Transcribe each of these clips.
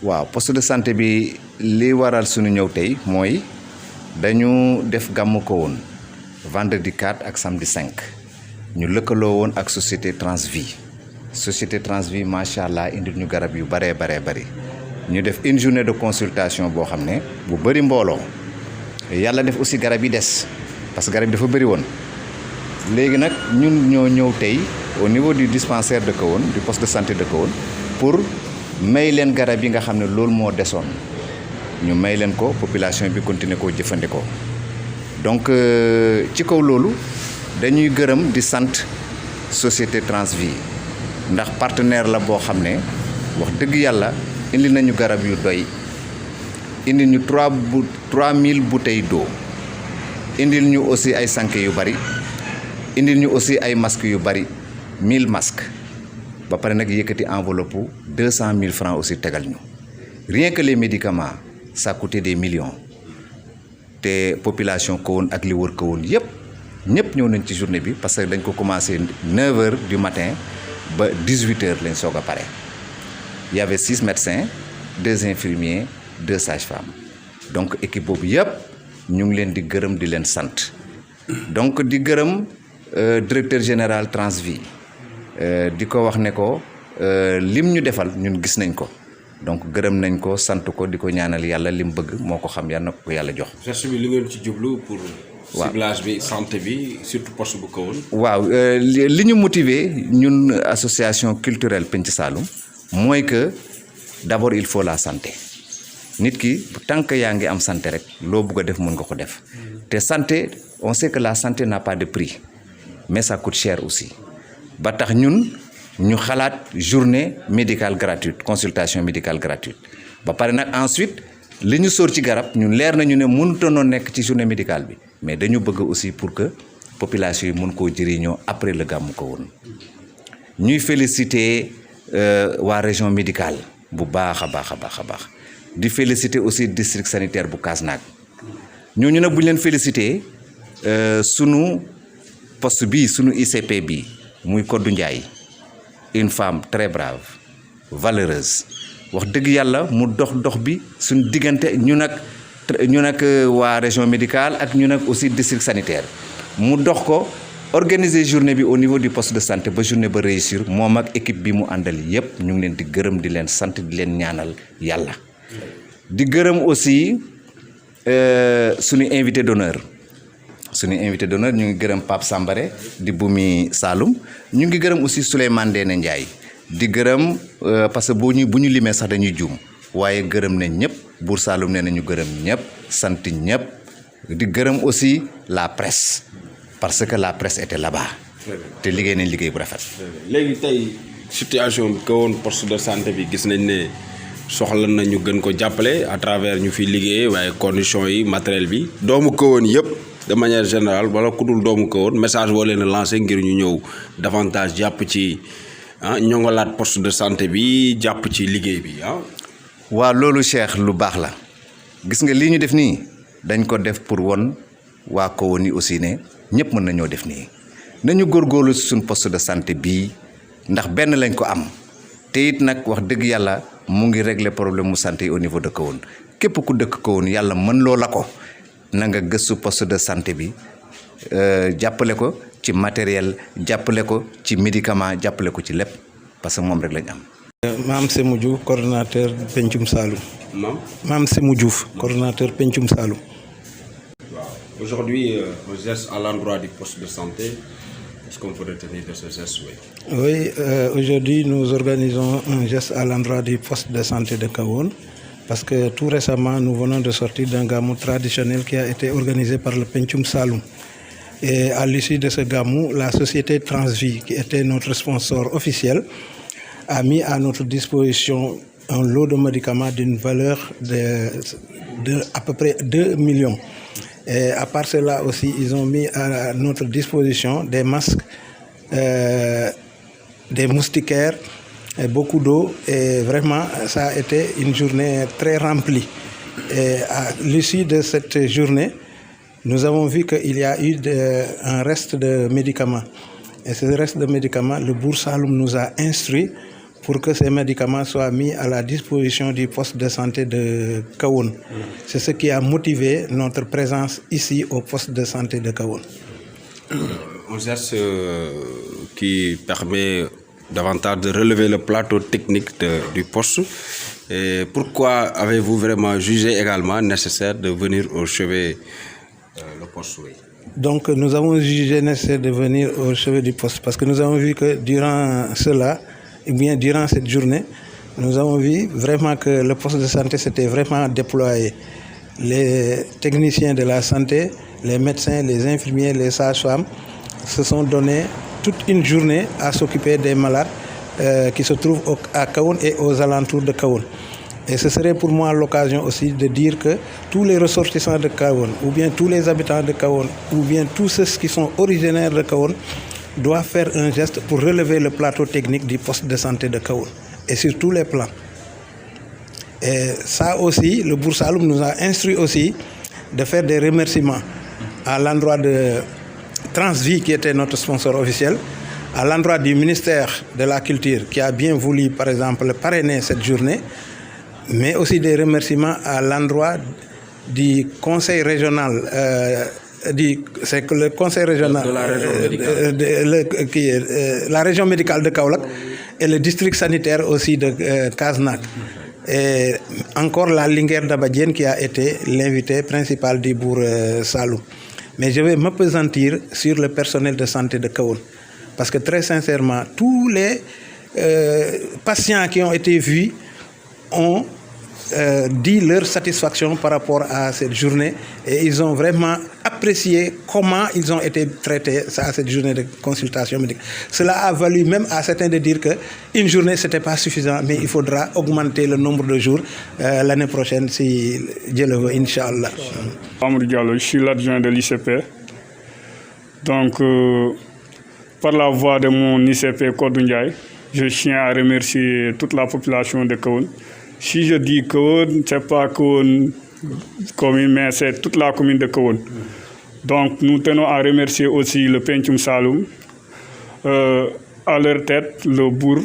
waaw poste de santé bi li waral suñu ñëw tey mooy dañu def gàmmu ko woon vendredi 4 ak samedi 5 ñu lëkkaloo woon ak société Transvie macha allah indil ñu garab yu baree bari ñu def une journée de consultation boo xam ne bu bëri mbooloo yàlla def aussi garab yi des parce que garab yi dafa bëri woon léegi nag ñun ñoo ñëw tey au niveau du dispensaire de Kahone du poste de santé de Kahone pour may leen garab yi nga xam ne loolu moo desoon ñu may leen ko population bi continuer koo jëfandikoo donc ci kaw loolu dañuy gërëm di sant société Transvie ndax partenaire la boo xam ne wax dëgg yàlla indi nañu garab yu doy indi ñu 3000 bouteilles d'eau indil ñu aussi ay sànke yu bari indil ñu aussi ay masques yu bari 1000 masques ba pare nag yëkkati enveloppe 200 000 francs aussi tegal ñu rien que les médicaments ça coûtait des millions te population Kahone ak li wër Kahone yëpp ñëpp ñëw nañ ci journée bi parce que dañ ko commencé 9h du matin ba 18h lañ soog a pare il y avait 6 médecins 2 infirmiers 2 sages-femmes donc équipe boobu yëpp ñu ngi leen di gërëm di leen sant donc di gërëm directeur général Transvie di ko wax ne ko lim ñu defal ñun gis nañ ko donc gërëm nañ ko sant ko di ko ñaanal yàlla lim bëgg moo ko xam yàlla na ko yàlla jox. geste bi li ngeen ci jublu pour. ciblage bi santé bi surtout poste bu Kahone. waaw li ñu motiver ñun association culturelle Pencc Saloum mooy que d'abord il faut la santé nit ki tant que yaa ngi am santé rek loo bëgg a def mën nga ko def te santé on sait que la santé n'a pas de prix mais ça coûte cher aussi ba tax ñun ñu xalaat journée médicale gratuite consultation médicale gratuite ba pare nag ensuite li ñu sóor ci garab ñun leer nañu ne mënutoonoo nekk ci journée médicale bi mais dañu bëgg aussi pour que population yi mën koo jëriñoo après le gàmmu Kahone ñuy féliciter waa région médicale bu baax a baax di féliciter aussi district sanitaire bu Kasnack ñooñu nag bu ñu leen féliciter sunu poste bi sunu ICP bi muy Kodou Ndiaye une femme très brave valeureuse wax dëgg yàlla mu dox bi suñu diggante ñu nag waa région médicale ak ñu nag aussi district sanitaire mu dox ko organiser journée bi au niveau du poste de santé ba journée ba réussir moom ak équipe bi mu àndal yépp ñu ngi leen di gërëm di leen sant di leen ñaanal yàlla di gërëm aussi suñu invité d'honneur ñu ngi gërëm Pape Sambaré di Bumi Saloum ñu ngi gërëm aussi Souleymane Ndéné Ndiaye di gërëm parce que bu ñu limee sax dañuy juum waaye gërëm nañ ñëpp Buur Saloum nee na ñu gërëm ñëpp sant ñëpp di gërëm aussi la presse parce que la presse était là-bas te liggéey nañ liggéey bu rafet. léegi tey situation bi Kahone poste de santé bi gis nañ ne soxla na ñu gën ko jàppale à travers ñu fi liggéey waaye conditions yi matériel bi doomu Kahone yëpp. de manière générale wala ku dul doomu Kahone message boo leen a lancé ngir ñu ñëw davantage jàpp ci ñongolaat poste de santé bi jàpp ci liggéey bi waaw loolu Cheikh lu baax la gis nga lii ñu def nii dañ ko def pour won waa Kahone yi aussi ne ñëpp mën nañoo def nii nañu góorgóorlu suñ poste de santé bii ndax benn lañ ko am te it nag wax dëgg yàlla mu ngi régler problème mu santé yi au niveau de Kahone képp ku dëkk Kahone yàlla mën loo la ko. na nga gëstu poste de santé bi jàppale ko ci matériel jàppale ko ci médicament jàppale ko ci lépp parce que moom rek lañ am. Mame Sémou Diouf coordonnateur Pencum Saloum. Mame Sémou Diouf coordonnateur Pencum Saloum. Aujourd'hui, un geste à l'endroit du poste de santé. Est-ce qu'on peut retenir de ce geste? Oui, aujourd'hui nous organisons un geste à l'endroit du poste de santé de Kahone. Parce que tout récemment, nous venons de sortir d'un gamou traditionnel qui a été organisé par le Pencum Saloum. Et à l'issue de ce gamou, la société Transvie, qui était notre sponsor officiel, a mis à notre disposition un lot de médicaments d'une valeur de à peu près 2 millions. Et à part cela aussi, ils ont mis à notre disposition des masques, des moustiquaires, et beaucoup d'eau, et vraiment ça a été une journée très remplie. Et à l'issue de cette journée, nous avons vu qu'il y a eu un reste de médicaments. Et ce reste de médicaments, le Buur Saloum nous a instruit pour que ces médicaments soient mis à la disposition du poste de santé de Kahone. C'est ce qui a motivé notre présence ici au poste de santé de Kahone. Un geste qui permet davantage de relever le plateau technique du poste. Et pourquoi avez-vous vraiment jugé également nécessaire de venir au chevet le poste? Donc nous avons jugé nécessaire de venir au chevet du poste parce que nous avons vu que durant cela, ou bien durant cette journée, nous avons vu vraiment que le poste de santé s'était vraiment déployé. Les techniciens de la santé, les médecins, les infirmiers, les sages-femmes se sont donnés toute une journée à s'occuper des malades qui se trouvent à Kahone et aux alentours de Kahone. Et ce serait pour moi l'occasion aussi de dire que tous les ressortissants de Kahone, ou bien tous les habitants de Kahone, ou bien tous ceux qui sont originaires de Kahone, doivent faire un geste pour relever le plateau technique du poste de santé de Kahone, et sur tous les plans. Et ça aussi, le Bour Saloum nous a instruit aussi de faire des remerciements à l'endroit de Transvie, qui était notre sponsor officiel, à l'endroit du ministère de la Culture, qui a bien voulu, par exemple, parrainer cette journée, mais aussi des remerciements à l'endroit du conseil régional, c'est que le conseil régional de la région médicale. La région médicale de Kaolack et le district sanitaire aussi de Kasnack. Et encore la Linguère d'Abadien qui a été l'invité principal du Bour Saloum. Mais je vais m'appesantir sur le personnel de santé de Kahone. Parce que très sincèrement, tous les patients qui ont été vus ont dit leur satisfaction par rapport à cette journée et ils ont vraiment apprécié comment ils ont été traités à cette journée de consultation médicale. Cela a valu même à certains de dire qu'une journée ce n'était pas suffisant, mais il faudra augmenter le nombre de jours l'année prochaine si Dieu le veut, Inch'Allah. Amadou Diallo, je suis l'adjoint de l'ICP. Donc, par la voix de mon ICP Kodou Ndiaye, je tiens à remercier toute la population de Kahone. Si je dis Kahone, ce n'est pas Kahone commune, mais c'est toute la commune de Kahone. Donc nous tenons à remercier aussi le Pencum Saloum, à leur tête, le Bour.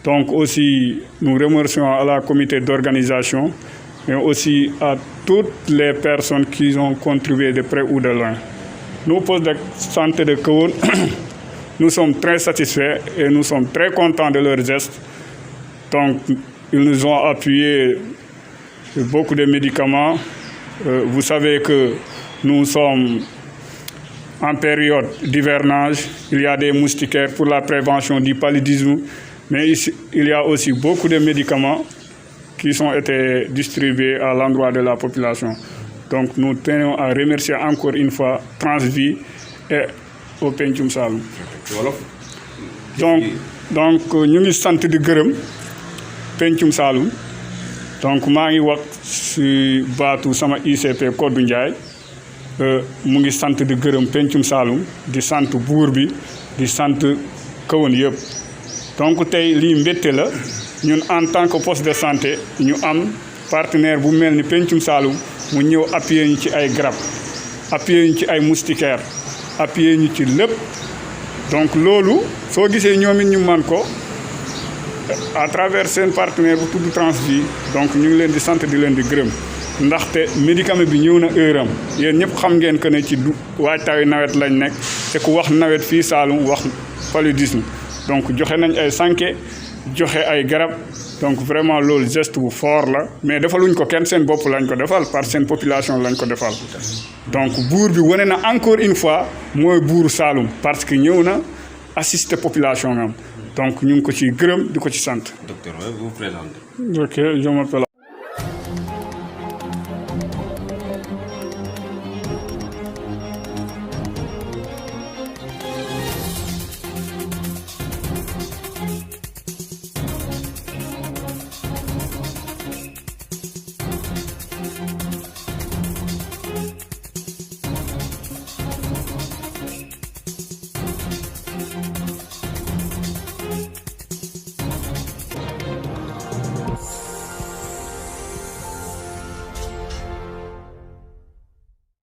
Donc aussi, nous remercions à la comité d'organisation, mais aussi à toutes les personnes qui ont contribué de près ou de loin. Nous, poste de santé de Kahone, nous sommes très satisfaits et nous sommes très contents de leurs gestes. Donc, ils nous ont appuyé beaucoup de médicaments. Vous savez que nous sommes en période d'hivernage. Il y a des moustiquaires pour la prévention du paludisme. Mais ici, il y a aussi beaucoup de médicaments qui ont été distribués à l'endroit de la population. Donc nous tenons à remercier encore une fois Transvie et au Pencum Saloum. Donc ñu ngi sant di gërëm Pencum Saloum. Donc maa ngi wax ci baatu sama ICP Kodou Ndiaye mu ngi sant di gërëm Pencum Saloum di sant buur bi di sant Kahone yëpp. Donc tey lii mbégte la ñun en tant que poste de santé ñu am partenaire bu mel ni Pencum Saloum mu ñëw appuyer ñu ci ay garab appuyer ñu ci ay moustiquaires appuyer ñu ci lépp. Donc loolu soo gisee ñoom it ñu man ko à travers seen partenaire bu tudd Transvie. Donc ñu ngi leen di sant di leen di gërëm ndaxte médicament bi ñëw na heure am yéen ñëpp xam ngeen que ne ci waajtaayu nawet lañ nekk te ku wax nawet fii Saloum wax paludisme. Donc joxe nañ ay sànke joxe ay garab. Donc vraiment loolu geste bu fort la mais defaluñ ko kenn seen bopp lañ ko defal par seen population lañ ko defal. Donc buur bi wane na encore une fois mooy buuru Saloum parce que ñëw na assister population am. Donc ñu ngi ko ci gërëm di ko ci sant. Docteur, vous vous présentez. Ok, je m'appelle